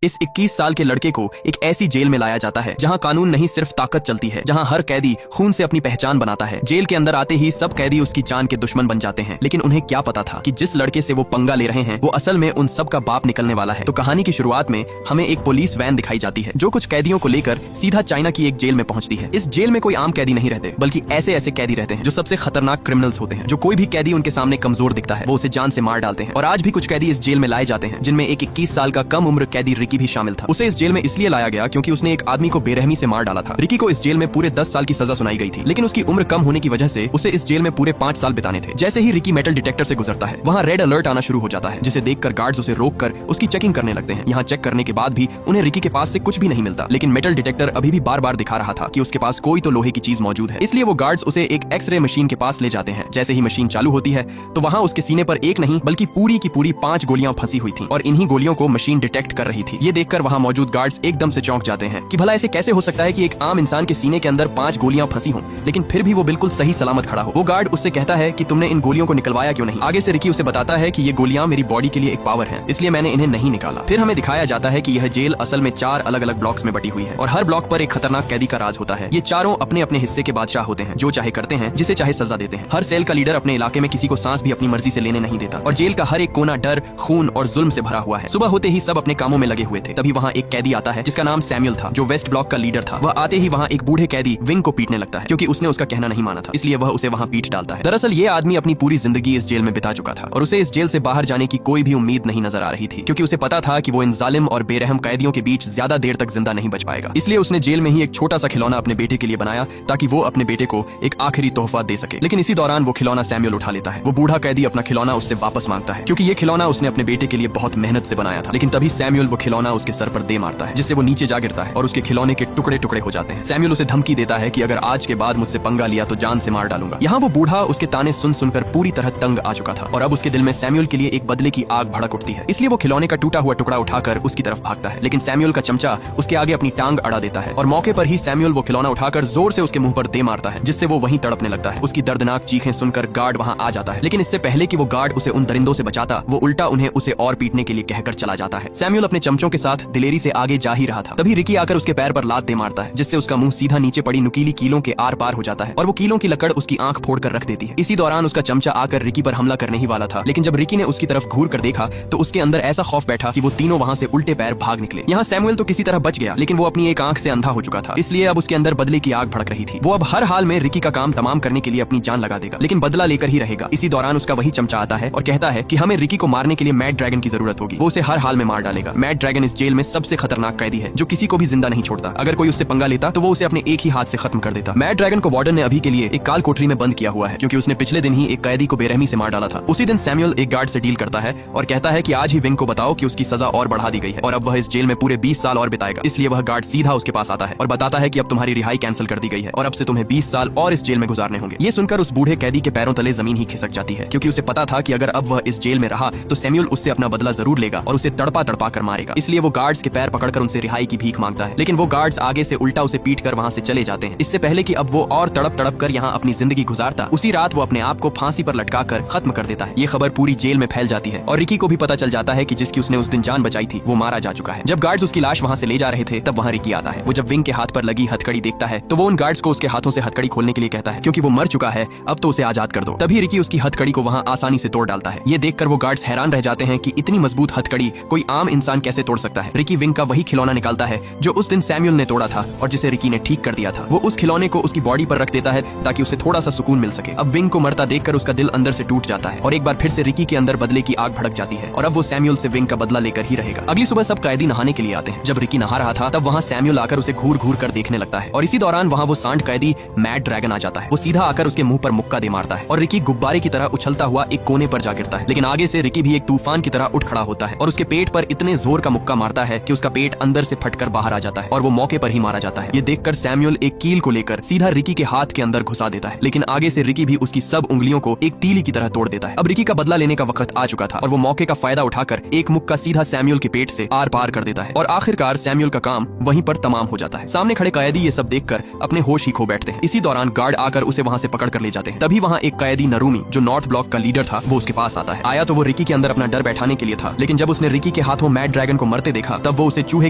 इस 21 साल के लड़के को एक ऐसी जेल में लाया जाता है जहां कानून नहीं सिर्फ ताकत चलती है, जहां हर कैदी खून से अपनी पहचान बनाता है। जेल के अंदर आते ही सब कैदी उसकी जान के दुश्मन बन जाते हैं, लेकिन उन्हें क्या पता था कि जिस लड़के से वो पंगा ले रहे हैं वो असल में उन सब का बाप निकलने वाला है। तो कहानी की शुरुआत में हमें एक पुलिस वैन दिखाई जाती है जो कुछ कैदियों को लेकर सीधा चाइना की एक जेल में पहुंचती है। इस जेल में कोई आम कैदी नहीं रहते, बल्कि ऐसे ऐसे कैदी रहते हैं जो सबसे खतरनाक क्रिमिनल्स होते हैं। जो कोई भी कैदी उनके सामने कमजोर दिखता है वो उसे जान से मार डालते हैं। और आज भी कुछ कैदी इस जेल में लाए जाते हैं, जिनमें एक 21 साल का कम उम्र कैदी रिकी भी शामिल था। उसे इस जेल में इसलिए लाया गया क्योंकि उसने एक आदमी को बेरहमी से मार डाला था। रिकी को इस जेल में पूरे 10 साल की सजा सुनाई गई थी, लेकिन उसकी उम्र कम होने की वजह से उसे इस जेल में पूरे 5 साल बिताने थे। जैसे ही रिकी मेटल डिटेक्टर से गुजरता है, वहाँ रेड अलर्ट आना शुरू हो जाता है, जिसे देखकर गार्ड्स उसे रोककर उसकी चेकिंग करने लगते हैं। यहाँ चेक करने के बाद भी उन्हें रिकी के पास से कुछ भी नहीं मिलता, लेकिन मेटल डिटेक्टर अभी भी बार बार दिखा रहा था कि उसके पास कोई तो लोहे की चीज मौजूद है। इसलिए वो गार्ड्स उसे एक एक्सरे मशीन के पास ले जाते हैं। जैसे ही मशीन चालू होती है तो वहाँ उसके सीने पर एक नहीं बल्कि पूरी की पूरी 5 गोलियां फंसी हुई थी और इन्हीं गोलियों को मशीन डिटेक्ट कर रही थी। ये देखकर वहाँ मौजूद गार्ड्स एकदम से चौंक जाते हैं कि भला ऐसे कैसे हो सकता है कि एक आम इंसान के सीने के अंदर 5 गोलियां फंसी हों, लेकिन फिर भी वो बिल्कुल सही सलामत खड़ा हो। वो गार्ड उससे कहता है कि तुमने इन गोलियों को निकलवाया क्यों नहीं। आगे से रिकी उसे बताता है कि ये गोलियां मेरी बॉडी के लिए एक पावर है, इसलिए मैंने इन्हें नहीं निकाला। फिर हमें दिखाया जाता है कि यह जेल असल में 4 अलग अलग ब्लॉक्स में बटी हुई है और हर ब्लॉक पर एक खतरनाक कैदी का राज होता है। ये चारों अपने अपने हिस्से के बादशाह होते हैं, जो चाहे करते हैं, जिसे चाहे सजा देते हैं। हर सेल का लीडर अपने इलाके में किसी को सांस भी अपनी मर्जी से लेने नहीं देता और जेल का हर एक कोना डर, खून और जुल्म से भरा हुआ है। सुबह होते ही सब अपने कामों में लगे हुए थे। तभी वहाँ एक कैदी आता है जिसका नाम सैमुअल था, जो वेस्ट ब्लॉक का लीडर था। वह आते ही वहाँ एक बूढ़े कैदी विंग को पीटने लगता है, क्योंकि उसने उसका कहना नहीं माना था, इसलिए वह उसे वहाँ पीट डालता है। दरअसल ये आदमी अपनी पूरी जिंदगी इस जेल में बिता चुका था और उसे इस जेल से बाहर जाने की कोई भी उम्मीद नहीं नजर आ रही थी, क्योंकि उसे पता था कि वो इन जालिम और बेरहम कैदियों के बीच ज्यादा देर तक जिंदा नहीं बच पाएगा। इसलिए उसने जेल में ही एक छोटा सा खिलौना अपने बेटे के लिए बनाया ताकि वो अपने बेटे को एक आखिरी तोहफा दे सके। लेकिन इसी दौरान वो खिलौना सैमुअल उठा लेता है। वो बूढ़ा कैदी अपना खिलौना उससे वापस मांगता है, क्योंकि ये खिलौना उसने अपने बेटे के लिए बहुत मेहनत से बनाया था। लेकिन तभी सैमुअल वो खिलौना उसके सर पर दे मारता है, जिससे वो नीचे जा गिरता है और उसके खिलौने के टुकड़े टुकड़े हो जाते हैं। सैमुअल उसे धमकी देता है कि अगर आज के बाद मुझसे पंगा लिया तो जान से मार डालूंगा। यहाँ वो बूढ़ा उसके ताने सुन सुनकर पूरी तरह तंग आ चुका था और अब उसके दिल में सैमुअल के लिए एक बदले की आग भड़क उठती है। इसलिए वो खिलौने का टूटा हुआ टुकड़ा उठाकर उसकी तरफ भागता है, लेकिन सैमुअल का चमचा उसके आगे अपनी टांग अड़ा देता है और मौके पर ही सैमुअल वो खिलौना उठाकर जोर से उसके मुंह पर दे मारता है, जिससे वो वहीं तड़पने लगता है। उसकी दर्दनाक चीखें सुनकर गार्ड वहाँ आ जाता है, लेकिन इससे पहले कि वो गार्ड उसे उन दरिंदों से बचाता, वो उल्टा उन्हें उसे और पीटने के लिए कहकर चला जाता है। सैमुअल अपने चमचों के साथ दिलेरी से आगे जा ही रहा था, तभी रिकी आकर उसके पैर पर लात दे मारता है, जिससे उसका मुंह सीधा नीचे पड़ी नुकीली कीलों के आर पार हो जाता है और वो कीलों की लकड़ उसकी आंख फोड़ कर रख देती है। इसी दौरान उसका चमचा आकर रिकी पर हमला करने ही वाला था, लेकिन जब रिकी ने उसकी तरफ घूर कर देखा तो उसके अंदर ऐसा खौफ बैठा कि वो तीनों वहाँ से उल्टे पैर भाग निकले। यहाँ सैमुअल तो किसी तरह बच गया, लेकिन वो अपनी एक आंख से अंधा हो चुका था, इसलिए अब उसके अंदर बदले की आग भड़क रही थी। वो अब हर हाल में रिकी का काम तमाम करने के लिए अपनी जान लगा देगा, लेकिन बदला लेकर ही रहेगा। इसी दौरान उसका वही चमचा आता है और कहता है कि हमें रिकी को मारने के लिए मैड ड्रैगन की जरूरत होगी। वो उसे हर हाल में मार डालेगा। मैड ड्रैगन इस जेल में सबसे खतरनाक कैदी है, जो किसी को भी जिंदा नहीं छोड़ता। अगर कोई उससे पंगा लेता तो वो उसे अपने एक ही हाथ से खत्म कर देता। मैड ड्रैगन को वार्डन ने अभी के लिए एक काल कोठरी में बंद किया हुआ है, क्योंकि उसने पिछले दिन ही एक कैदी को बेरहमी से मार डाला था। उसी दिन सैमुअल एक गार्ड से डील करता है और कहता है कि आज ही विंग को बताओ कि उसकी सजा और बढ़ा दी गई है और अब वह इस जेल में पूरे 20 साल और बिताएगा। इसलिए वह गार्ड सीधा उसके पास आता है और बताता है कि अब तुम्हारी रिहाई कैंसिल कर दी गई है और अब से तुम्हें 20 साल और इस जेल में गुजारने होंगे। ये सुनकर उस बूढ़े कैदी के पैरों तले जमीन ही खिसक जाती है, क्योंकि उसे पता था कि अगर अब वह इस जेल में रहा तो सैमुअल उससे अपना बदला जरूर लेगा और उसे तड़पा तड़पा कर मारेगा। इसलिए वो गार्ड्स के पैर पकड़कर उनसे रिहाई की भीख मांगता है, लेकिन वो गार्ड्स आगे से उल्टा उसे पीट कर वहाँ से चले जाते हैं। इससे पहले कि अब वो और तड़प तड़प कर यहाँ अपनी जिंदगी गुजारता, उसी रात वो अपने आप को फांसी पर लटका कर खत्म कर देता है। ये खबर पूरी जेल में फैल जाती है और रिकी को भी पता चल जाता है कि जिसकी उसने उस दिन जान बचाई थी वो मारा जा चुका है। जब गार्ड्स उसकी लाश वहाँ से ले जा रहे थे तब वहाँ रिकी आता है। वो जब विंग के हाथ पर लगी हथकड़ी देखता है तो वो उन गार्ड्स को उसके हाथों से हथकड़ी खोलने के लिए कहता है, क्योंकि वो मर चुका है, अब तो उसे आजाद कर दो। तभी रिकी उसकी हथकड़ी को वहाँ आसानी से तोड़ डालता है। ये देखकर वो गार्ड्स हैरान रह जाते हैं कि इतनी मजबूत हथकड़ी कोई आम इंसान कैसे तोड़ सकता है। रिकी विंग का वही खिलौना निकालता है जो उस दिन सैमुअल ने तोड़ा था और जिसे रिकी ने ठीक कर दिया था। वो उस खिलौने को उसकी बॉडी पर रख देता है ताकि उसे थोड़ा सा सुकून मिल सके। अब विंग को मरता देखकर उसका दिल अंदर से टूट जाता है और एक बार फिर से रिकी के अंदर बदले की आग भड़क जाती है और अब वो सैमुअल से विंग का बदला लेकर ही रहेगा। अगली सुबह सब कैदी नहाने के लिए आते हैं। जब रिकी नहा रहा था तब वहाँ सैमुअल आकर उसे घूर घूर कर देखने लगता है और इसी दौरान वहाँ वो सांड कैदी मैड ड्रैगन आ जाता है। वो सीधा आकर उसके मुंह पर मुक्का दे मारता है और रिकी गुब्बारे की तरह उछलता हुआ एक कोने पर जा गिरता है, लेकिन आगे से रिकी भी एक तूफान की तरह उठ खड़ा होता है और उसके पेट पर इतने जोर का मुक्का मारता है कि उसका पेट अंदर से फटकर बाहर आ जाता है और वो मौके पर ही मारा जाता है। ये देखकर सैमुअल एक कील को लेकर सीधा रिकी के हाथ के अंदर घुसा देता है, लेकिन आगे से रिकी भी उसकी सब उंगलियों को एक तीली की तरह तोड़ देता है। अब रिकी का बदला लेने का वक्त आ चुका था और वो मौके का फायदा उठाकर एक मुक्का सीधा सैमुअल के पेट से आर पार कर देता है और आखिरकार सैमुअल का काम वहीं पर तमाम हो जाता है। सामने खड़े कैदी ये सब देखकर अपने होश ही खो बैठते हैं। इसी दौरान गार्ड आकर उसे वहाँ से पकड़ कर ले जाते हैं। तभी वहाँ एक कैदी नरूमी जो नॉर्थ ब्लॉक का लीडर था वो उसके पास आता है। आया तो वो रिकी के अंदर अपना डर बैठाने के लिए था, लेकिन जब उसने रिकी के हाथों मैड ड्रैगन को मरते देखा तब वो उसे चूहे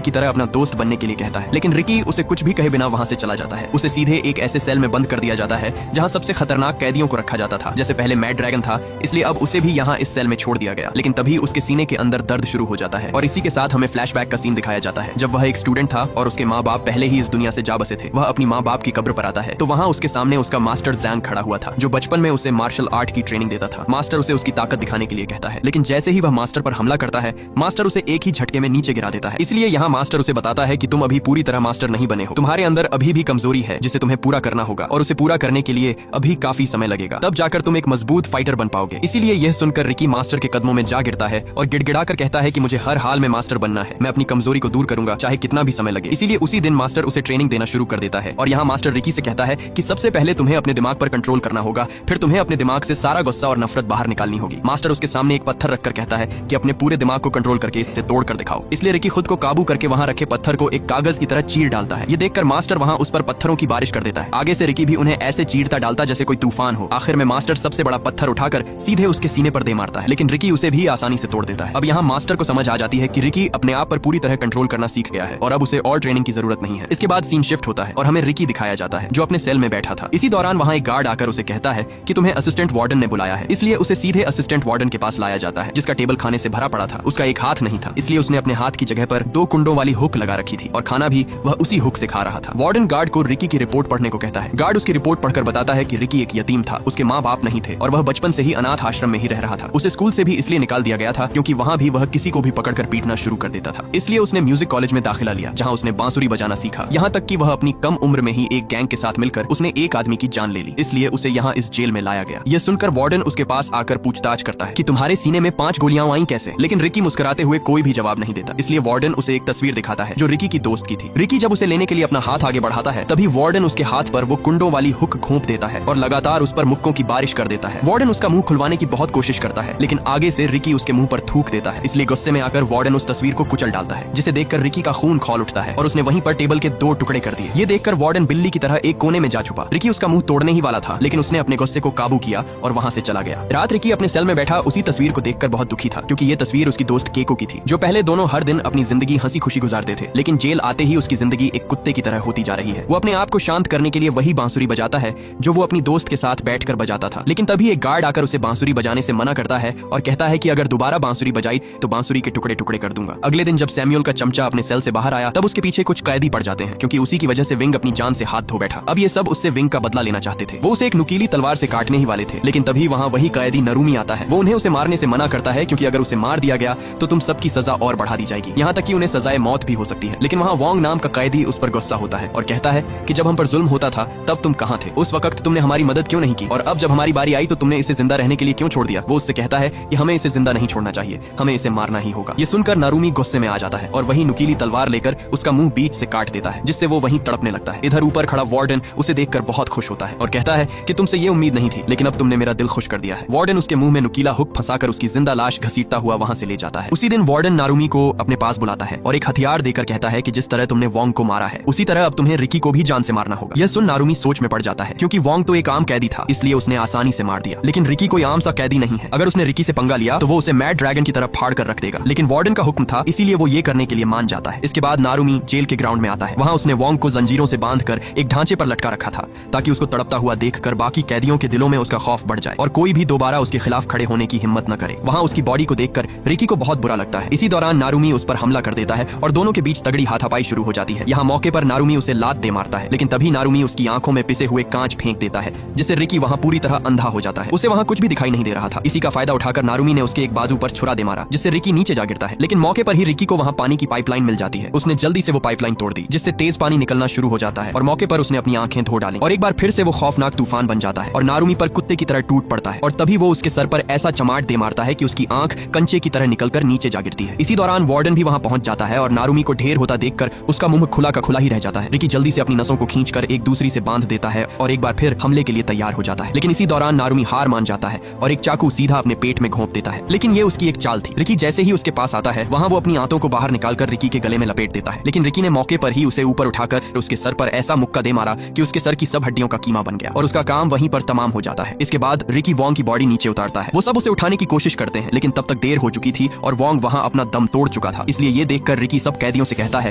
की तरह अपना दोस्त बनने के लिए कहता है, लेकिन रिकी उसे कुछ भी कहे बिना वहाँ से चला जाता है। उसे सीधे एक ऐसे सेल में बंद कर दिया जाता है जहाँ सबसे खतरनाक कैदियों को रखा जाता था। जैसे पहले मैड ड्रैगन था, इसलिए अब उसे भी यहाँ इस सेल में छोड़ दिया गया। लेकिन तभी उसके सीने के अंदर दर्द शुरू हो जाता है और इसी के साथ हमें फ्लैशबैक का सीन दिखाया जाता है जब वह एक स्टूडेंट था और उसके माँ बाप पहले ही इस दुनिया से जा बसे थे। वह अपनी माँ बाप की कब्र पर आता है तो वहाँ उसके सामने उसका मास्टर जैंग खड़ा हुआ था, जो बचपन में उसे मार्शल आर्ट की ट्रेनिंग देता था। मास्टर उसे उसकी ताकत दिखाने के लिए कहता है, लेकिन जैसे ही वह मास्टर पर हमला करता है, मास्टर उसे एक ही झटके में नीचे गिरा देता है। इसलिए यहाँ मास्टर उसे बताता है कि तुम अभी पूरी तरह मास्टर नहीं बने हो, तुम्हारे अंदर अभी भी कमजोरी है जिसे तुम्हें पूरा करना होगा और उसे पूरा करने के लिए अभी काफी समय लगेगा, तब जाकर तुम एक मजबूत फाइटर बन पाओगे। इसीलिए यह सुनकर रिकी मास्टर के कदमों में जा गिरता है और गिड़गिड़ा कर कहता है कि मुझे हर हाल में मास्टर बनना है, मैं अपनी कमजोरी को दूर करूंगा चाहे कितना भी समय लगे। इसीलिए उसी दिन मास्टर उसे ट्रेनिंग देना शुरू कर देता है और यहाँ मास्टर रिकी से कहता है कि सबसे पहले तुम्हें अपने दिमाग पर कंट्रोल करना होगा, फिर तुम्हें अपने दिमाग से सारा गुस्सा और नफरत बाहर निकालनी होगी। मास्टर उसके सामने एक पत्थर रखकर कहता है कि अपने पूरे दिमाग को कंट्रोल करके इसे तोड़ कर दिखाओ। इसलिए रिकी खुद को काबू करके वहाँ रखे पत्थर को एक कागज की तरह चीर डालता है। ये देखकर मास्टर वहाँ उस पर पत्थरों की बारिश कर देता है। आगे से रिकी भी उन्हें ऐसे चीरता डालता जैसे कोई तूफान हो। आखिर में मास्टर सबसे बड़ा पत्थर उठाकर सीधे उसके सीने पर दे मारता है, लेकिन रिकी उसे भी आसानी से तोड़ देता है। अब यहाँ मास्टर को समझ आ जाती है कि रिकी अपने आप पर पूरी तरह कंट्रोल करना सीख गया है और अब उसे और ट्रेनिंग की जरूरत नहीं है। इसके बाद सीन शिफ्ट होता है और हमें रिकी दिखाया जाता है जो अपने सेल में बैठा था। इसी दौरान वहाँ एक गार्ड आकर उसे कहता है कि तुम्हें असिस्टेंट वार्डन ने बुलाया है, इसलिए उसे सीधे असिस्टेंट वार्डन के पास लाया जाता है, जिसका टेबल खाने से भरा पड़ा था। उसका एक हाथ नहीं था, इसलिए उसने अपने हाथ की जगह पर 2 कुंडों वाली हुक लगा रखी थी और खाना भी वह उसी हुक से खा रहा था। वार्डन गार्ड को रिकी की रिपोर्ट पढ़ने को कहता है। गार्ड उसकी रिपोर्ट पढ़कर बताता है कि रिकी एक यतीम था, उसके माँ बाप नहीं थे और वह बचपन से ही अनाथ आश्रम में ही रह रहा था। उसे स्कूल से भी इसलिए निकाल दिया गया था क्योंकि वहाँ भी वह किसी को भी पकड़कर पीटना शुरू कर देता था। इसलिए उसने म्यूजिक कॉलेज में दाखिला लिया जहाँ उसने बांसुरी बजाना सीखा। यहाँ तक कि वह अपनी कम उम्र में ही एक गैंग के साथ मिलकर उसने एक आदमी की जान ले ली, इसलिए उसे यहाँ इस जेल में लाया गया। यह सुनकर वार्डन उसके पास आकर पूछताछ करता है कि तुम्हारे सीने में 5 गोलियां आई कैसे, लेकिन रिकी मुस्कुराते हुए कोई भी जवाब नहीं देता। इसलिए वार्डन उसे एक तस्वीर दिखाता है जो रिकी की दोस्त की थी। रिकी जब उसे लेने के लिए अपना हाथ आगे बढ़ाता है तभी वार्डन उसके हाथ पर वो कुंडों वाली हुक घोंप देता है और लगातार उस पर मुक्कों की बारिश कर देता है। वार्डन उसका मुंह खुलवाने की बहुत कोशिश करता है, लेकिन आगे से रिकी उसके मुंह पर थूक देता है। इसलिए गुस्से में आकर वार्डन उस तस्वीर को कुचल डालता है, जिसे देखकर रिकी का खून खौल उठता है और उसने वहीं पर टेबल के 2 टुकड़े कर दिए। ये देखकर वार्डन बिल्ली की तरह एक कोने में जा छुपा। रिकी उसका मुंह तोड़ने ही वाला था, लेकिन उसने अपने गुस्से को काबू किया और वहां से चला गया। रात रिकी अपने सेल में बैठा उसी तस्वीर को देखकर बहुत दुखी था, क्योंकि ये तस्वीर उसकी दोस्त केको की थी, जो पहले दोनों हर दिन अपनी जिंदगी हंसी खुशी गुजारते थे, लेकिन जेल आते ही उसकी जिंदगी एक कुत्ते की तरह होती जा रही है। वो अपने आप को शांत करने के लिए वही बांसुरी बजाता है जो वो अपनी दोस्त के साथ बैठकर बजाता था, लेकिन तभी एक गार्ड आकर उसे बांसुरी बजाने से मना करता है और कहता है कि अगर दोबारा बांसुरी बजाई तो बांसुरी के टुकड़े टुकड़े कर दूंगा। अगले दिन जब सैमुअल का चमचा अपने सेल से बाहर आया तब उसके पीछे कुछ कैदी पड़ जाते हैं, क्योंकि उसी की वजह से विंग अपनी जान से हाथ धो बैठा। अब ये सब उससे विंग का बदला लेना चाहते थे। वो उसे एक नुकीली तलवार से काटने ही वाले थे, लेकिन तभी वहाँ वही कैदी नरूमी आता है। वो उन्हें उसे मारने से मना करता है, क्योंकि अगर उसे मार दिया गया तो तुम सबकी सजा और बढ़ा दी जाएगी, यहाँ तक कि उन्हें सजाए मौत भी हो सकती है। लेकिन वहाँ वोंग नाम का कैदी उस पर गुस्सा होता है और कहता है कि जब हम पर जुल्म होता था तब तुम कहाँ थे, उस वक्त तुमने हमारी मदद क्यों नहीं की, और अब जब हमारी बारी आई तो तुमने इसे जिंदा रहने के लिए क्यों छोड़ दिया। वो उससे कहता है कि हमें इसे जिंदा नहीं छोड़ना चाहिए, हमें इसे मारना ही होगा। ये सुनकर नारूमी गुस्से में आ जाता है और वही नुकीली तलवार लेकर उसका मुंह बीच से काट देता है, जिससे वो वहीं तड़पने लगता है। इधर ऊपर खड़ा वार्डन उसे देखकर बहुत खुश होता है और कहता है कि तुमसे ये उम्मीद नहीं थी, लेकिन अब तुमने मेरा दिल खुश कर दिया है। वार्डन उसके मुंह में नुकीला हुक फंसाकर उसकी जिंदा लाश घसीटता हुआ वहां से ले जाता है। उसी दिन वार्डन नारूमी को अपने पास बुलाता है और एक हथियार देकर कहता है कि जिस तरह तुमने वोंग को मारा है उसी तरह अब तुम्हें रिकी को भी जान से मारना होगा। यह सुन नारूमी सोच में पड़ जाता है, क्योंकि वोंग तो एक आम कैदी था, इसलिए उसने आसानी से मार दिया, लेकिन रिकी कोई आम सा कैदी नहीं है। अगर उसने रिकी से पंगा लिया तो वो उसे मैड ड्रैगन की तरह फाड़ कर रख देगा, लेकिन वार्डन का हुक्म था इसीलिए वो ये करने के लिए मान जाता है। इसके बाद नारूमी जेल के ग्राउंड में आता है। वहाँ उसने वोंग को जंजीरों से बांधकर एक ढांचे पर लटका रखा था, ताकि उसको तड़पता हुआ देखकर बाकी कैदियों के दिलों में उसका खौफ बढ़ जाए और कोई भी दोबारा उसके खिलाफ खड़े होने की हिम्मत न करे। वहाँ उसकी बॉडी को देखकर रिकी को बहुत बुरा लगता है। इसी दौरान नारूमी उस पर हमला कर देता है और दोनों के बीच तगड़ी हाथापाई शुरू हो जाती है। यहाँ मौके पर नारूमी उसे लात दे मारता है, लेकिन तभी नारूमी उसकी आंखों में पिसे हुए कांच फेंक देता है, जिससे रिकी वहाँ पूरी तरह अंधा हो जाता है। उसे वहाँ कुछ भी दिखाई नहीं दे रहा था। इसी का फायदा उठाकर नारूमी ने उसके एक बाजू पर छुरा दे मारा, जिससे रिकी नीचे जा गिरता है, लेकिन मौके पर ही रिकी को वहाँ पानी की पाइपलाइन मिल जाती है। उसने जल्दी से वो पाइपलाइन तोड़ दी, जिससे तेज पानी निकलना शुरू हो जाता है और मौके पर उसने अपनी आंखें धो डाली और एक बार फिर से वो खौफनाक तूफान बन जाता है और नारूमी पर कुत्ते की तरह टूट पड़ता है और तभी वो उसके सर पर ऐसा चमाट दे मारता है कि उसकी आंख कंचे की तरह निकलकर नीचे जा गिरती है। इसी दौरान वार्डन भी वहाँ पहुंच जाता है और नारूमी को ढेर होता देखकर उसका मुंह खुला का खुला ही रह जाता है। रिकी जल्दी से अपनी नसों को खींचकर एक दूसरी से बांध देता है और एक बार फिर हमले के लिए तैयार हो जाता है, लेकिन इसी दौरान नारूमी हार मान जाता है और एक चाकू सीधा अपने पेट में घोंप देता है। लेकिन ये उसकी एक चाल थी। रिकी जैसे ही उसके पास आता है वहाँ वो अपनी आंतों को बाहर निकालकर रिकी के गले में लपेट देता है, लेकिन रिकी ने मौके पर ही उसे ऊपर उठाकर उसके सर पर ऐसा मुक्का दे मारा कि उसके सर की सब हड्डियों का कीमा बन गया और उसका काम वहीं पर तमाम हो जाता है। इसके बाद रिकी वोंग की बॉडी नीचे उतारता है। वो सब उसे उठाने की कोशिश करते हैं, लेकिन तब तक देर हो चुकी थी और वोंग वहाँ अपना दम तोड़ तोड़ चुका था। इसलिए ये देखकर रिकी सब कैदियों से कहता है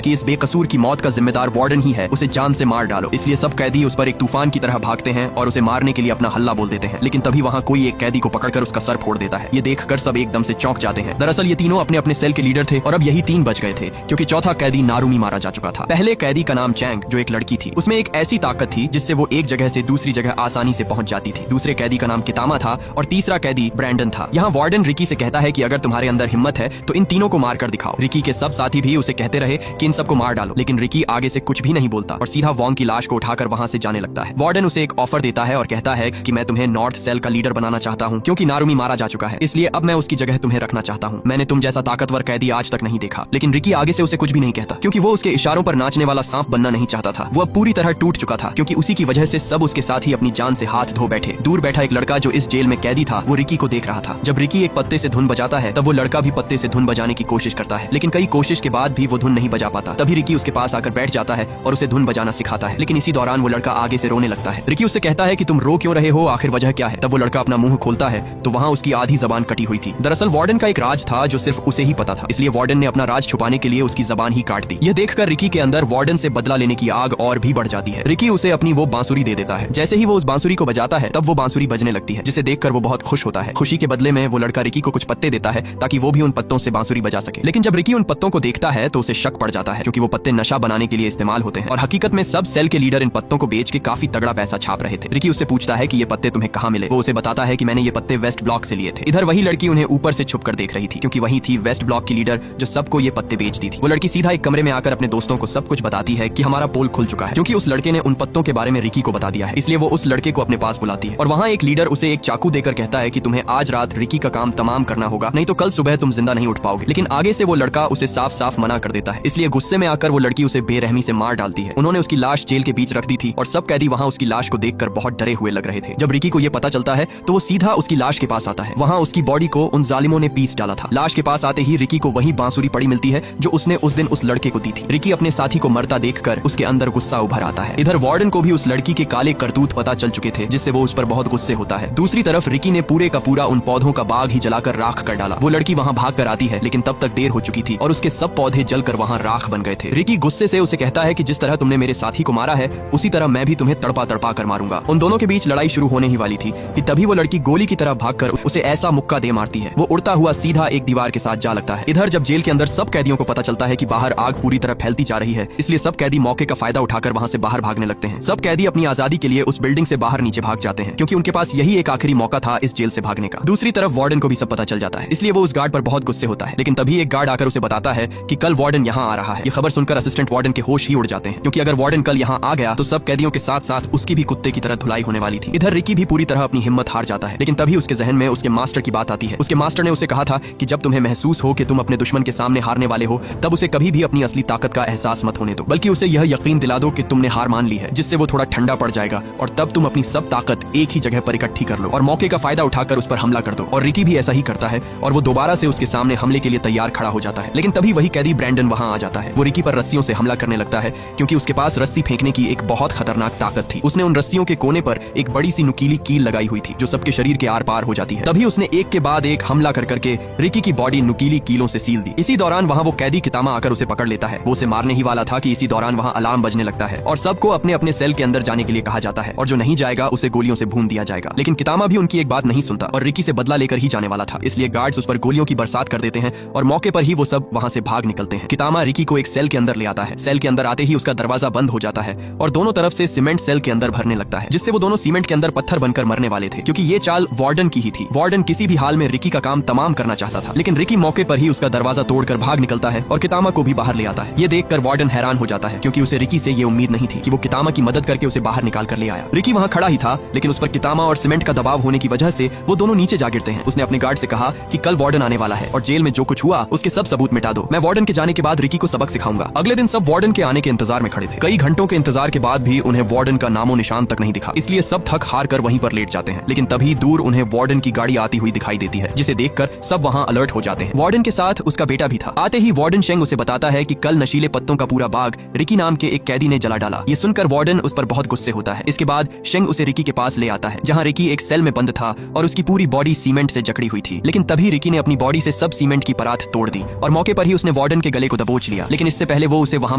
कि इस बेकसूर की मौत का जिम्मेदार वार्डन ही है, उसे जान से मार डालो। इसलिए सब कैदी उस पर एक तूफान की तरह भागते हैं और उसे मारने के लिए अपना हल्ला बोल देते हैं। लेकिन तभी वहाँ कोई एक कैदी को पकड़कर उसका सर फोड़ देता है। ये देखकर सब एकदम से चौंक जाते हैं। दरअसल ये तीनों अपने अपने सेल के लीडर थे और अब यही 3 बच गए थे, क्योंकि चौथा कैदी नारुमी मारा जा चुका था। पहले कैदी का नाम चैंग, जो एक लड़की थी, उसमें एक ऐसी ताकत थी जिससे वो एक जगह से दूसरी जगह आसानी से पहुंच जाती थी। दूसरे कैदी का नाम कितामा था और तीसरा कैदी ब्रैंडन था। यहाँ वार्डन रिकी से कहता है कि अगर तुम्हारे अंदर हिम्मत है तो इन तीनों को मार कर दिखाओ। रिकी के सब साथी भी उसे कहते रहे कि इन सबको मार डालो, लेकिन रिकी आगे से कुछ भी नहीं बोलता और सीधा वॉन्ग की लाश को उठाकर वहां से जाने लगता है। वार्डन उसे एक ऑफर देता है और कहता है कि मैं तुम्हें नॉर्थ सेल का लीडर बनाना चाहता हूँ, क्योंकि नारुमी मारा जा चुका है, इसलिए अब मैं उसकी जगह तुम्हें रखना चाहता हूँ। मैंने तुम जैसा ताकतवर कैदी आज तक नहीं देखा। लेकिन रिकी आगे से उसे कुछ भी नहीं कहता, क्योंकि वो उसके इशारों पर नाचने वाला सांप बनना नहीं चाहता था। वो अब पूरी तरह टूट चुका था, क्योंकि उसी की वजह से सब उसके साथ ही अपनी जान से हाथ धो बैठे। दूर बैठा एक लड़का जो इस जेल में कैदी था, वो रिकी को देख रहा था। जब रिकी एक पत्ते से धुन बजाता है, तब वो लड़का भी पत्ते से धुन बजाने की कोशिश करता है, लेकिन कई कोशिश के बाद भी वो धुन नहीं बजा पाता। तभी रिकी उसके पास आकर बैठ जाता है और उसे धुन बजाना सिखाता है। लेकिन इसी दौरान वो लड़का आगे से रोने लगता है। रिकी उससे कहता है कि तुम रो क्यों रहे हो, आखिर वजह क्या है। तब वो लड़का अपना मुंह खोलता है तो वहाँ उसकी आधी जबान कटी हुई थी। दरअसल वार्डन का एक राज था जो सिर्फ उसे ही पता था, इसलिए वार्डन ने अपना राज छुपाने के लिए उसकी जबान ही काट दी। यह देखकर रिकी के अंदर वार्डन से बदला लेने की आग और भी बढ़ जाती है। रिकी उसे अपनी वो बांसुरी दे देता है। जैसे ही वो उस बांसुरी को बजाता है, तब वो बांसुरी बजने लगती है, जिसे देखकर वो बहुत खुश होता है। खुशी के बदले में वो लड़का रिकी को कुछ पत्ते देता है ताकि वो भी उन पत्तों से बांसुरी बजा सके। लेकिन जब रिकी उन पत्तों को देखता है तो उसे शक पड़ जाता है, क्योंकि वो पत्ते नशा बनाने के लिए इस्तेमाल होते हैं और हकीकत में सब सेल के लीडर इन पत्तों को बेच के काफी तगड़ा पैसा छाप रहे थे। रिकी उससे पूछता है कि ये पत्ते तुम्हें कहाँ मिले। वो उसे बताता है कि मैंने ये पत्ते वेस्ट ब्लॉक से लिए थे। इधर वही लड़की उन्हें ऊपर से छुपकर देख रही थी, क्योंकि वही थी वेस्ट ब्लॉक की लीडर जो सबको ये पत्ते बेचती थी। वो लड़की सीधा एक कमरे में आकर अपने दोस्तों को सब कुछ बताती है कि हमारा पोल खुल चुका है, क्योंकि उस लड़के ने उन पत्तों के बारे में रिकी को बता दिया है। इसलिए वो उस लड़के को अपने पास बुलाती है और वहाँ एक लीडर उसे एक चाकू देकर कहता है कि तुम्हें आज रात रिकी का काम तमाम करना होगा, नहीं तो कल सुबह तुम जिंदा नहीं उठ पाओगे। लेकिन आगे से वो लड़का उसे साफ साफ मना कर देता है। इसलिए गुस्से में आकर वो लड़की उसे बेरहमी से मार डालती है। उन्होंने उसकी लाश जेल के बीच रख दी थी और सब कैदी वहाँ उसकी लाश को देखकर बहुत डरे हुए लग रहे थे। जब रिकी को ये पता चलता है तो वो सीधा उसकी लाश के पास आता है। वहाँ उसकी बॉडी को उन जालिमों ने पीस डाला था। लाश के पास आते ही रिकी को वही बांसुरी पड़ी मिलती है जो उसने उस दिन उस लड़के को दी थी। रिकी अपने साथी को मरता देखकर उसके अंदर गुस्सा उभर आता है। इधर वार्डन को भी उस लड़की के काले करतूत पता चल चुके थे, जिससे वो उस पर बहुत गुस्से होता है। दूसरी तरफ रिकी ने पूरे का पूरा उन पौधों का बाग ही जलाकर राख कर डाला। वो लड़की वहाँ भाग कर आती है, लेकिन तब तक देर हो चुकी थी और उसके सब पौधे जलकर वहाँ राख बन गए थे। रिकी गुस्से से उसे कहता है कि जिस तरह तुमने मेरे साथी को मारा है, उसी तरह मैं भी तुम्हें तड़पा तड़पा कर मारूंगा। उन दोनों के बीच लड़ाई शुरू होने ही वाली थी कि तभी वो लड़की गोली की तरह भागकर उसे ऐसा मुक्का दे मारती है, वो उड़ता हुआ सीधा एक दीवार के साथ जा लगता है। इधर जब जेल के अंदर सब कैदियों को पता चलता है कि बाहर आग पूरी तरह फैलती जा रही है, इसलिए सब कैदी मौके का फायदा उठाकर वहाँ से बाहर भागने लगते हैं। सब कैदी अपनी आजादी के लिए उस बिल्डिंग से बाहर नीचे भाग जाते हैं, क्योंकि उनके पास यही एक आखिरी मौका था इस जेल से भागने का। दूसरी तरफ वार्डन को भी सब पता चल जाता है, इसलिए वो उस गार्ड पर बहुत गुस्से होता है। लेकिन तभी एक गार्ड आकर उसे बताता है कि कल वार्डन यहाँ आ रहा है। ये खबर सुनकर असिस्टेंट वार्डन के होश ही उड़ जाते हैं, क्योंकि अगर वार्डन कल यहाँ आ गया तो सब कैदियों के साथ साथ उसकी भी कुत्ते की तरह धुलाई होने वाली थी। इधर रिकी भी पूरी तरह अपनी हिम्मत हार जाता है, लेकिन तभी उसके जहन में उसके मास्टर की बात आती है। उसके मास्टर ने उसे कहा था कि जब तुम्हें महसूस हो कि तुम अपने दुश्मन के सामने हारने वाले हो, तब उसे कभी भी अपनी असली ताकत का एहसास मत होने दो, बल्कि उसे यह यकीन दिला दो कि तुमने हार मान ली है, जिससे वो थोड़ा ठंडा पड़ जाएगा और तब तुम अपनी सब ताकत एक ही जगह पर इकट्ठी कर लो और मौके का फायदा उठाकर उस पर हमला कर दो। और रिकी भी ऐसा ही करता है और वो दोबारा से उसके सामने हमले के लिए तैयार खड़ा हो जाता है। लेकिन तभी वही कैदी ब्रैंडन वहाँ आ जाता है। वो रिकी पर रस्सियों से हमला करने लगता है, क्योंकि उसके पास रस्सी फेंकने की एक बहुत खतरनाक ताकत थी। उसने उन रस्सियों के कोने पर एक बड़ी सी नुकीली कील लगाई हुई थी, जो सबके शरीर के आर पार हो जाती है। तभी उसने एक के बाद एक हमला कर करके रिकी की बॉडी नुकीली कीलों से सील दी। इसी दौरान वहाँ वो कैदी कितामा आकर उसे पकड़ लेता है। वो उसे मारने ही वाला था कि इसी दौरान वहाँ अलार्म बजने लगता है और सबको अपने अपने सेल के अंदर जाने के लिए कहा जाता है, और जो नहीं जाएगा उसे गोलियों से भून दिया जाएगा। लेकिन कितामा भी उनकी एक बात नहीं सुनता और रिकी से बदला लेकर ही जाने वाला था, इसलिए गार्ड्स उस पर गोलियों की बरसात कर देते हैं और मौके पर ही वो सब वहाँ से भाग निकलते हैं। कितामा रिकी को एक सेल के अंदर ले आता है। सेल के अंदर आते ही उसका दरवाजा बंद हो जाता है और दोनों तरफ से सीमेंट सेल के अंदर भरने लगता है, जिससे वो दोनों सीमेंट के अंदर पत्थर बनकर मरने वाले थे, क्योंकि ये चाल वार्डन की ही थी। वार्डन किसी भी हाल में रिकी का काम तमाम करना चाहता था, लेकिन रिकी मौके पर ही उसका दरवाजा तोड़कर भाग निकलता है और कितामा को भी बाहर ले आता है। ये देखकर वार्डन हैरान हो जाता है, क्योंकि उसे रिकी से ये उम्मीद नहीं थी कि वो कितामा की मदद करके उसे बाहर निकाल कर ले आया। रिकी वहाँ खड़ा ही था, लेकिन उस पर कितामा और सीमेंट का दबाव होने की वजह से वो दोनों नीचे जा गिरते हैं। उसने अपने गार्ड से कहा कि कल वार्डन आने वाला है और जेल में जो कुछ हुआ उसके सब सबूत मिटा दो। मैं वार्डन के जाने के बाद रिकी को सबक सिखाऊंगा। अगले दिन सब वार्डन के आने के इंतजार में खड़े थे। कई घंटों के इंतजार के बाद भी उन्हें वार्डन का नामो निशान तक नहीं दिखा, इसलिए सब थक हार कर वहीं पर लेट जाते हैं। लेकिन तभी दूर उन्हें वार्डन की गाड़ी आती हुई दिखाई देती है, जिसे देखकर सब वहाँ अलर्ट हो जाते हैं। वार्डन के साथ उसका बेटा भी था। आते ही वार्डन शेंग उसे बताता है कि कल नशीले पत्तों का पूरा बाग रिकी नाम के एक कैदी ने जला डाला। ये सुनकर वार्डन उस पर बहुत गुस्से होता है। इसके बाद शेंग उसे रिकी के पास ले आता है, जहाँ रिकी एक सेल में बंद था और उसकी पूरी बॉडी सीमेंट से जकड़ी हुई थी। लेकिन तभी रिकी ने अपनी बॉडी से सब सीमेंट की परात तोड़ तोड़ दी और मौके पर ही उसने वार्डन के गले को दबोच लिया। लेकिन इससे पहले वो उसे वहां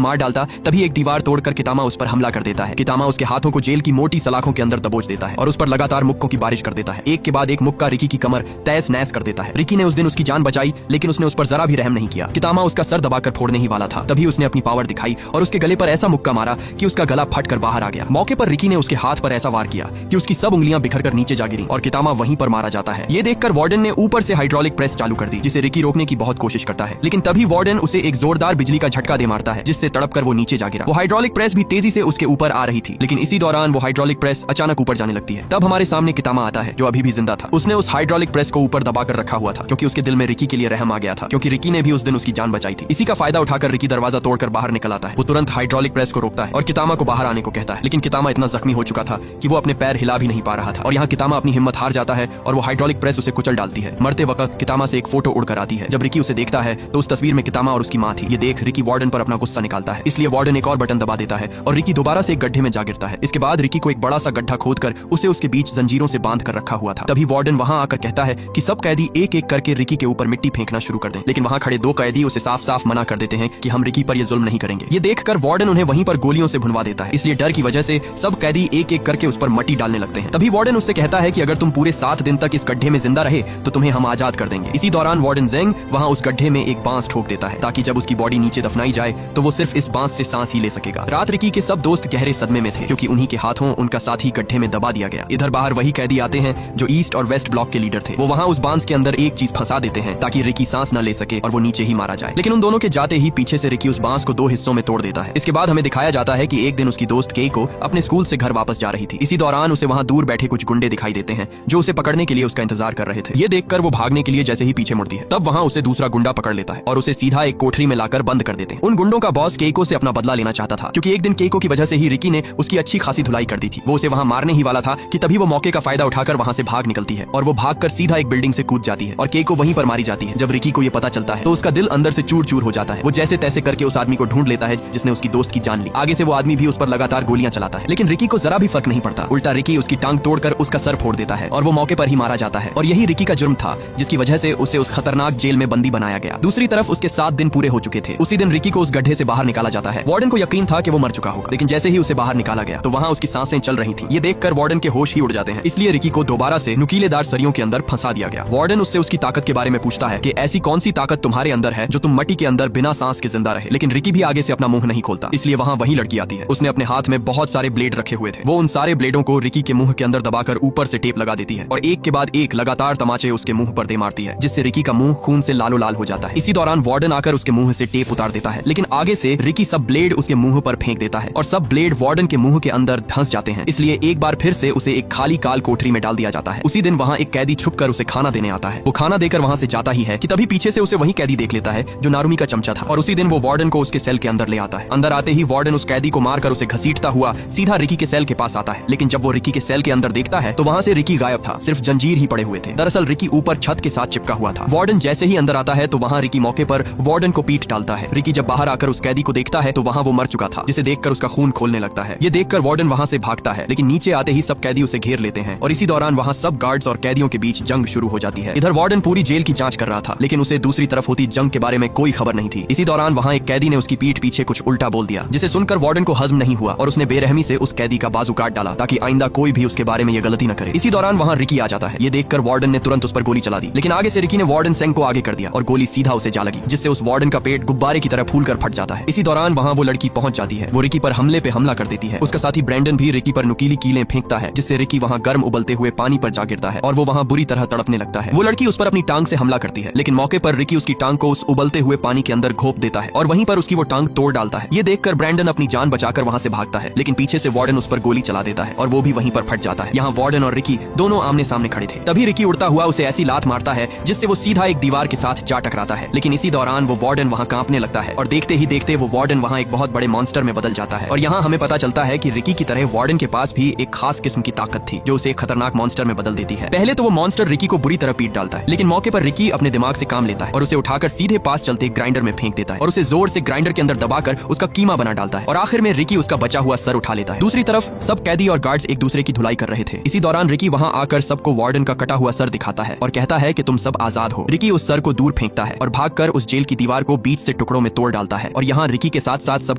मार डालता तभी एक दीवार तोड़कर कितामा उस पर हमला कर देता है। कितामा उसके हाथों को जेल की मोटी सलाखों के अंदर दबोच देता है और उस पर लगातार मुक्कों की बारिश कर देता है। एक के बाद एक मुक्का रिकी की कमर तहस नहस कर देता है। रिकी ने उस दिन उसकी जान बचाई, लेकिन उसने उस पर जरा भी रहम नहीं किया। कितामा उसका सर दबाकर फोड़ने ही वाला था, तभी उसने अपनी पावर दिखाई और उसके गले पर ऐसा मुक्का मारा कि उसका गला फटकर बाहर आ गया। मौके पर रिकी ने उसके हाथ पर ऐसा वार किया कि उसकी सब उंगलियां बिखरकर नीचे जा गिरी और कितामा वहीं पर मारा जाता है। ये देखकर वार्डन ने ऊपर से हाइड्रोलिक प्रेस चालू कर दी, जिसे रिकी रोकने की बहुत कोशिश करता है, लेकिन तभी वार्डन उसे एक जोरदार बिजली का झटका दे मारता है, जिससे तड़पकर वो नीचे जा गिरा। वो हाइड्रोलिक प्रेस भी तेजी से उसके ऊपर आ रही थी, लेकिन इसी दौरान वो हाइड्रोलिक प्रेस अचानक ऊपर जाने लगती है। तब हमारे सामने कितामा आता है, जो अभी भी जिंदा था। उसने उस हाइड्रोलिक प्रेस को ऊपर दबाकर रखा हुआ था, क्योंकि उसके दिल में रिकी के लिए रहम आ गया था, क्योंकि रिकी ने भी उस दिन उसकी जान बचाई थी। इसी का फायदा उठाकर रिकी दरवाजा तोड़कर बाहर निकल आता है। वो तुरंत हाइड्रोलिक प्रेस को रोकता है और कितामा को बाहर आने को कहता है, लेकिन कितामा इतना जख्मी हो चुका था कि वो अपने पैर हिला भी नहीं पा रहा था। और यहाँ कितामा अपनी हिम्मत हार जाता है और वो हाइड्रोलिक प्रेस उसे कुचल डालती है। मरते वक्त कितामा से एक फोटो उड़कर आती है। जब रिकी उसे देखता है तो उस तस्वीर में कितामा और उसकी माँ थी। ये देख रिकी वार्डन पर अपना गुस्सा निकालता है, इसलिए वार्डन एक और बटन दबा देता है और रिकी दोबारा से एक गड्ढे में जा गिरता है। इसके बाद रिकी को एक बड़ा सा गड्ढा खोदकर उसे उसके बीच जंजीरों से बांध कर रखा हुआ था। तभी वार्डन वहां आकर कहता है कि सब कैदी एक एक करके रिकी के ऊपर मिट्टी फेंकना शुरू कर दें, लेकिन वहां खड़े दो कैदी उसे साफ साफ मना कर देते हैं कि हम रिकी पर ये जुल्म नहीं करेंगे। ये देखकर वार्डन उन्हें वहीं पर गोलियों से भुनवा देता है, इसलिए डर की वजह से सब कैदी एक एक करके उस पर मट्टी डालने लगते हैं। तभी वार्डन उससे कहता है कि अगर तुम पूरे 7 दिन तक इस गड्ढे में जिंदा रहे तो तुम्हें हम आजाद कर देंगे। इसी दौरान वार्डन जेंग वहां उस गड्ढे में एक बांस ठोक देता है, ताकि जब उसकी बॉडी नीचे दफनाई जाए तो वो सिर्फ इस बांस से सांस ही ले सकेगा। रात रिकी के सब दोस्त गहरे सदमे में थे, क्योंकि उन्हीं के हाथों उनका साथी गड्ढे में दबा दिया गया। इधर बाहर वही कैदी आते हैं जो ईस्ट और वेस्ट ब्लॉक के लीडर थे। वो वहां उस बांस के अंदर एक चीज फंसा देते हैं ताकि रिकी सांस न ले सके और वो नीचे ही मारा जाए। लेकिन उन दोनों के जाते ही पीछे से रिकी उस बांस को 2 हिस्सों में तोड़ देता है। इसके बाद हमें दिखाया जाता है कि एक दिन उसकी दोस्त केइको अपने स्कूल से घर वापस जा रही थी। इसी दौरान उसे वहां दूर बैठे कुछ गुंडे दिखाई देते हैं जो उसे पकड़ने के लिए उसका इंतजार कर रहे थे। ये देखकर वो भागने के लिए जैसे ही पीछे मुड़ती है, तब वहां उसे दूसरा गुंडा पकड़ लेता है और उसे सीधा एक कोठरी में लाकर बंद कर देते हैं। उन गुंडों का बॉस केइको से अपना बदला लेना चाहता था, क्योंकि एक दिन केइको की वजह से ही रिकी ने उसकी अच्छी खासी धुलाई कर दी थी। वो उसे वहां मारने ही वाला था कि तभी वो मौके का फायदा उठाकर वहां से भाग निकलती है और वो भागकर सीधा एक बिल्डिंग से कूद जाती है और केइको वहीं पर मारी जाती है। जब रिकी को ये पता चलता है तो उसका दिल अंदर से चूर चूर हो जाता है। वो जैसे तैसे करके उस आदमी को ढूंढ लेता है जिसने उसकी दोस्त की जान ली। आगे से वो आदमी भी उस पर लगातार गोलियां चलाता है, लेकिन रिकी को जरा भी फर्क नहीं पड़ता। उल्टा रिकी उसकी टांग तोड़कर उसका सर फोड़ देता है और वो मौके पर ही मारा जाता है। और यही रिकी का जुर्म था जिसकी वजह से उसे उस खतरनाक जेल में बंदी बनाया गया। दूसरी तरफ उसके 7 दिन पूरे हो चुके थे। उसी दिन रिकी को उस गड्ढे से बाहर निकाला जाता है। वार्डन को यकीन था कि वो मर चुका होगा, लेकिन जैसे ही उसे बाहर निकाला गया तो वहां उसकी सांसें चल रही थी। ये देखकर वार्डन के होश ही उड़ जाते हैं, इसलिए रिकी को दोबारा से नुकीलेदार सरियों के अंदर फंसा दिया गया। वार्डन उससे उसकी ताकत के बारे में पूछता है कि ऐसी कौन सी ताकत तुम्हारे अंदर है जो तुम मट्टी के अंदर बिना सांस के जिंदा रहे। लेकिन रिकी भी आगे से अपना मुंह नहीं खोलता, इसलिए वहां वही लड़की आती है। उसने अपने हाथ में बहुत सारे ब्लेड रखे हुए थे। वो उन सारे ब्लेडों को रिकी के मुंह के अंदर दबाकर ऊपर से टेप लगा देती है और एक के बाद एक लगातार तमाचे उसके मुंह पर दे मारती है, जिससे रिकी का मुंह खून से लालो लाल हो जाता है। इसी दौरान वार्डन आकर उसके मुंह से टेप उतार देता है, लेकिन आगे से रिकी सब ब्लेड उसके मुंह पर फेंक देता है और सब ब्लेड वार्डन के मुंह के अंदर धंस जाते हैं। इसलिए एक बार फिर से उसे एक खाली काल कोठरी में डाल दिया जाता है। उसी दिन वहां एक कैदी छुपकर उसे खाना देने आता है। वो खाना देकर वहां से जाता ही है कि तभी पीछे से उसे वही कैदी देख लेता है जो नारुमी का चमचा था और उसी दिन वो वार्डन को उसके सेल के अंदर ले आता है। अंदर आते ही वार्डन उस कैदी को मारकर उसे घसीटता हुआ सीधा रिकी के सेल के पास आता है, लेकिन जब वो रिकी के सेल के अंदर देखता है तो वहां से रिकी गायब था, सिर्फ जंजीर ही पड़े हुए थे। दरअसल रिकी ऊपर छत के साथ चिपका हुआ था। वार्डन जैसे ही अंदर आता है तो वहां रिकी मौके पर वार्डन को पीट डालता है। रिकी जब बाहर आकर उस कैदी को देखता है तो वहां वो मर चुका था, जिसे देखकर उसका खून खोलने लगता है। ये देखकर वार्डन वहां से भागता है, लेकिन नीचे आते ही सब कैदी उसे घेर लेते हैं और इसी दौरान वहां सब गार्ड्स और कैदियों के बीच जंग शुरू हो जाती है। इधर वार्डन पूरी जेल की जांच कर रहा था, लेकिन उसे दूसरी तरफ होती जंग के बारे में कोई खबर नहीं थी। इसी दौरान वहां एक कैदी ने उसकी पीठ पीछे कुछ उल्टा बोल दिया, जिसे सुनकर वार्डन को हजम नहीं हुआ और उसने बेरहमी से उस कैदी का बाजू काट डाला ताकि आइंदा कोई भी उसके बारे में ये गलती न करे। इसी दौरान वहां रिकी आ जाता है। ये देखकर वार्डन ने तुरंत उस पर गोली चला दी, लेकिन आगे से रिकी ने वार्डन सेंग को आगे कर दिया और गोली सीधा उसे जा लगी, जिससे उस वार्डन का पेट गुब्बारे की तरह फूलकर फट जाता है। इसी दौरान वहां वो लड़की पहुंच जाती है। वो रिकी पर हमले पे हमला कर देती है। उसका साथी ब्रैंडन भी रिकी पर नुकीली कीलें फेंकता है, जिससे रिकी वहां गर्म उबलते हुए पानी पर जा गिरता है और वो वहां बुरी तरह तड़पने लगता है। वो लड़की उस पर अपनी टांग से हमला करती है, लेकिन मौके पर रिकी उसकी टांग को उस उबलते हुए पानी के अंदर घोंप देता है और वहीं पर उसकी वो टांग तोड़ डालता है। ये देखकर ब्रैंडन अपनी जान बचाकर वहां से भागता है, लेकिन पीछे से वार्डन उस पर गोली चला देता है और वो भी वहीं पर फट जाता है। यहाँ वार्डन और रिकी दोनों आमने सामने खड़े थे। तभी रिकी उड़ता हुआ उसे ऐसी लात मारता है जिससे वो सीधा एक दीवार के साथ जा टकराता है, लेकिन इसी दौरान वो वार्डन वहां कांपने लगता है और देखते ही देखते वो वार्डन वहां एक बहुत बड़े मॉन्स्टर में बदल जाता है। और यहाँ हमें पता चलता है कि रिकी की तरह वार्डन के पास भी एक खास किस्म की ताकत थी जो उसे एक खतरनाक मॉन्स्टर में बदल देती है। पहले तो वो मॉन्स्टर रिकी को बुरी तरह पीट डालता है, लेकिन मौके पर रिकी अपने दिमाग से काम लेता है और उसे उठाकर सीधे पास चलते ग्राइंडर में फेंक देता है और उसे जोर से ग्राइंडर के अंदर दबाकर उसका कीमा बना डालता है और आखिर में रिकी उसका बचा हुआ सर उठा लेता है। दूसरी तरफ सब कैदी और गार्ड्स एक दूसरे की धुलाई कर रहे थे। इसी दौरान रिकी वहां आकर सबको वार्डन का कटा हुआ सर दिखाता है और कहता है कि तुम सब आजाद हो। रिकी उस सर को दूर फेंकता फेंकता है और भागकर उस जेल की दीवार को बीच से टुकड़ों में तोड़ डालता है और यहाँ रिकी के साथ साथ सब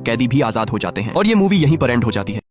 कैदी भी आजाद हो जाते हैं और ये मूवी यहीं पर एंड हो जाती है।